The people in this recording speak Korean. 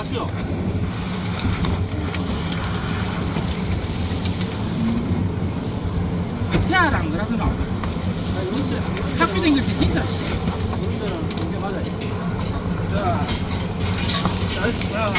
하시오. 태아랑 그러더라. 학교 다닐 때 진짜. 그런 데는 그게 맞아요. 자, 자.